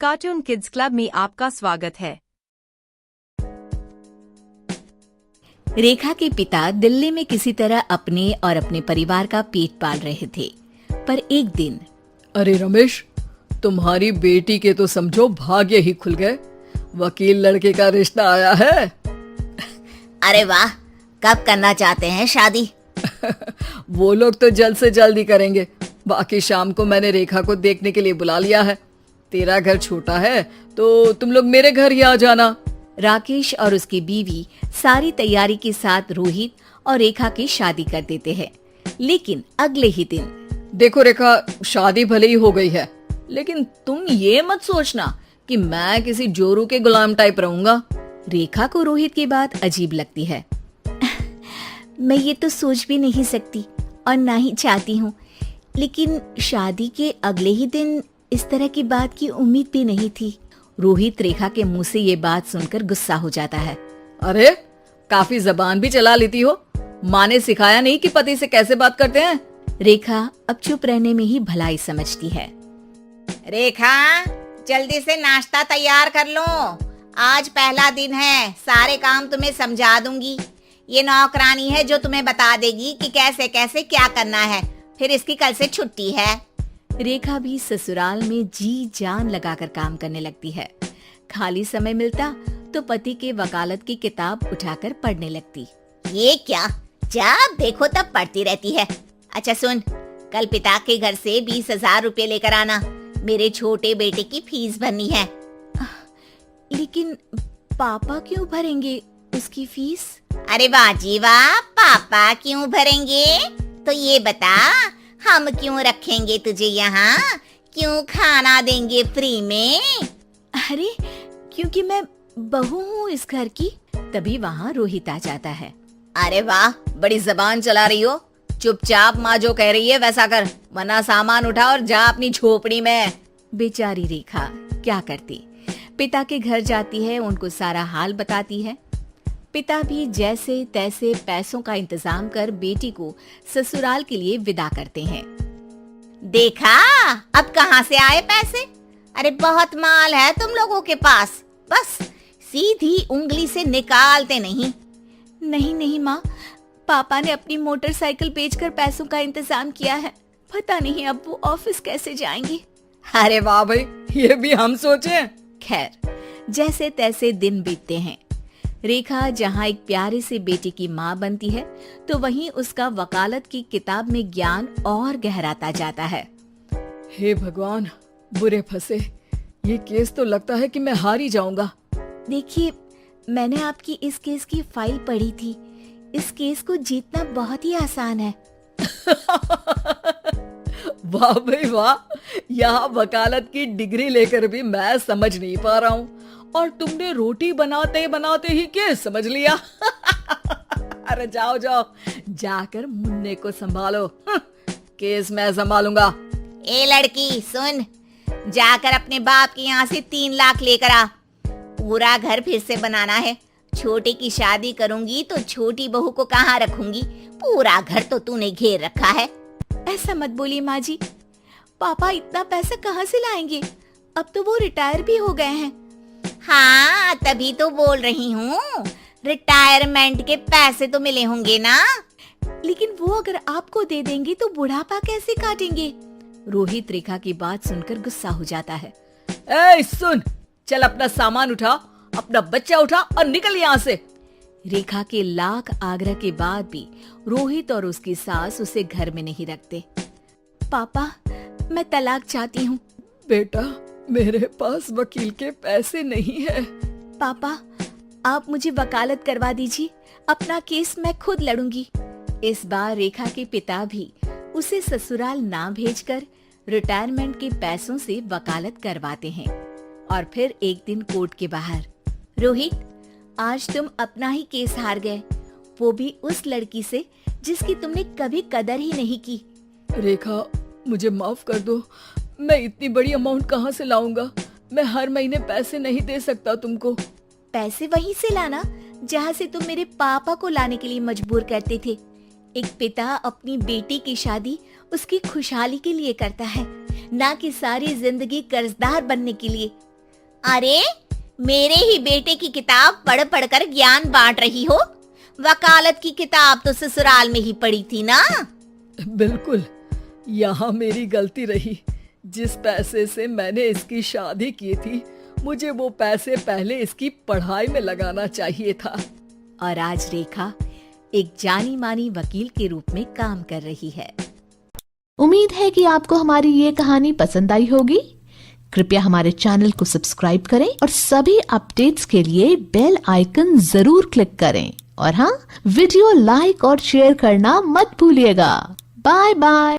Cartoon kids club में आपका स्वागत है। रेखा के पिता दिल्ली में किसी तरह अपने और अपने परिवार का पेट पाल रहे थे, पर एक दिन अरे रमेश, तुम्हारी बेटी के तो समझो भाग्य ही खुल गए। वकील लड़के का रिश्ता आया है। अरे वाह, कब करना चाहते हैं शादी? वो लोग तो जल्द से जल्द ही करेंगे। बाकी शाम को मैंने रेखा को देखने के लिए बुला लिया है। तेरा घर छोटा है तो तुम लोग मेरे घर ही आ जाना। राकेश और उसकी बीवी सारी तैयारी के साथ रोहित और रेखा की शादी कर देते हैं। लेकिन अगले ही दिन देखो रेखा, शादी भले ही हो गई है, लेकिन तुम ये मत सोचना कि मैं किसी जोरू के गुलाम टाइप रहूंगा। रेखा को रोहित की बात अजीब लगती है। मैं ये तो सोच भी नहीं सकती और ना ही चाहती हूँ, लेकिन शादी के अगले ही दिन इस तरह की बात की उम्मीद भी नहीं थी। रोहित रेखा के मुंह से ये बात सुनकर गुस्सा हो जाता है। अरे, काफी जबान भी चला लेती हो। माँ ने सिखाया नहीं कि पति से कैसे बात करते हैं? रेखा अब चुप रहने में ही भलाई समझती है। रेखा, जल्दी से नाश्ता तैयार कर लो। आज पहला दिन है, सारे काम तुम्हें समझा दूंगी। ये नौकरानी है जो तुम्हें बता देगी कि कैसे कैसे क्या करना है। फिर इसकी कल से छुट्टी है। रेखा भी ससुराल में जी जान लगाकर काम करने लगती है। खाली समय मिलता तो पति के वकालत की किताब उठाकर पढ़ने लगती। ये क्या, जब देखो तब पढ़ती रहती है। अच्छा सुन, कल पिता के घर से 20,000 रुपए लेकर आना। मेरे छोटे बेटे की फीस भरनी है। लेकिन पापा क्यों भरेंगे उसकी फीस? अरे वाह जी वाह, पापा क्यों भरेंगे? तो ये बता, हम क्यों रखेंगे तुझे यहाँ? क्यों खाना देंगे फ्री में? अरे, क्योंकि मैं बहू हूँ इस घर की। तभी वहाँ रोहित आ जाता है। अरे वाह, बड़ी जबान चला रही हो। चुपचाप माँ जो कह रही है वैसा कर, वरना सामान उठा और जा अपनी झोपड़ी में। बेचारी रेखा क्या करती, पिता के घर जाती है, उनको सारा हाल बताती है। पिता भी जैसे तैसे पैसों का इंतजाम कर बेटी को ससुराल के लिए विदा करते हैं। देखा, अब कहाँ से आए पैसे? अरे बहुत माल है तुम लोगों के पास, बस सीधी उंगली से निकालते नहीं। नहीं माँ, पापा ने अपनी मोटरसाइकिल बेचकर पैसों का इंतजाम किया है। पता नहीं अब वो ऑफिस कैसे जाएंगे। अरे वाह भाई, ये भी हम सोचे। खैर, जैसे तैसे दिन बीतते हैं। रेखा जहाँ एक प्यारे से बेटे की माँ बनती है, तो वहीं उसका वकालत की किताब में ज्ञान और गहराता जाता है। हे भगवान, बुरे फंसे। ये केस तो लगता है कि मैं हार ही जाऊंगा। देखिए, मैंने आपकी इस केस की फाइल पढ़ी थी। इस केस को जीतना बहुत ही आसान है। वाह भाई वाह, यहाँ वकालत की डिग्री लेकर भी मैं समझ नहीं पा रहा हूँ, और तुमने रोटी बनाते बनाते ही केस समझ लिया। अरे जाओ जाओ, जाकर मुन्ने को संभालो। केस मैं संभालूंगा। ए लड़की सुन, जाकर अपने बाप के यहाँ से 3 लाख लेकर आ। पूरा घर फिर से बनाना है। छोटे की शादी करूंगी तो छोटी बहू को कहाँ रखूंगी? पूरा घर तो तूने घेर रखा है। ऐसा मत बोलिए माँ जी, पापा इतना पैसा कहाँ से लाएंगे? अब तो वो रिटायर भी हो गए हैं। हाँ, तभी तो बोल रही हूँ, रिटायरमेंट के पैसे तो मिले होंगे ना। लेकिन वो अगर आपको दे देंगे तो बुढ़ापा कैसे काटेंगे? रोहित रेखा की बात सुनकर गुस्सा हो जाता है। ए सुन, चल अपना सामान उठा, अपना बच्चा उठा और निकल यहाँ से। रेखा के लाख आग्रह के बाद भी रोहित और उसकी सास उसे घर में नहीं रखते। पापा, मैं तलाक चाहती हूँ। बेटा, मेरे पास वकील के पैसे नहीं है। पापा, आप मुझे वकालत करवा दीजिए, अपना केस मैं खुद लड़ूंगी। इस बार रेखा के पिता भी उसे ससुराल ना भेजकर रिटायरमेंट के पैसों से वकालत करवाते हैं। और फिर एक दिन कोर्ट के बाहर, रोहित, आज तुम अपना ही केस हार गए, वो भी उस लड़की से जिसकी तुमने कभी कदर ही नहीं की। रेखा, मुझे माफ कर दो। मैं इतनी बड़ी अमाउंट कहाँ से लाऊंगा? मैं हर महीने पैसे नहीं दे सकता तुमको। पैसे वहीं से लाना जहाँ से तुम मेरे पापा को लाने के लिए मजबूर करते थे। एक पिता अपनी बेटी की शादी उसकी खुशहाली के लिए करता है, ना कि सारी जिंदगी कर्जदार बनने के लिए। अरे मेरे ही बेटे की किताब पढ़ पढ़कर ज्ञान बांट रही हो। वकालत की किताब तो ससुराल में ही पढ़ी थी ना। बिल्कुल, यहाँ मेरी गलती रही। जिस पैसे से मैंने इसकी शादी की थी, मुझे वो पैसे पहले इसकी पढ़ाई में लगाना चाहिए था। और आज रेखा एक जानी मानी वकील के रूप में काम कर रही है। उम्मीद है कि आपको हमारी ये कहानी पसंद आई होगी। कृपया हमारे चैनल को सब्सक्राइब करें और सभी अपडेट्स के लिए बेल आइकन जरूर क्लिक करें। और हाँ, वीडियो लाइक और शेयर करना मत भूलिएगा। Bye bye.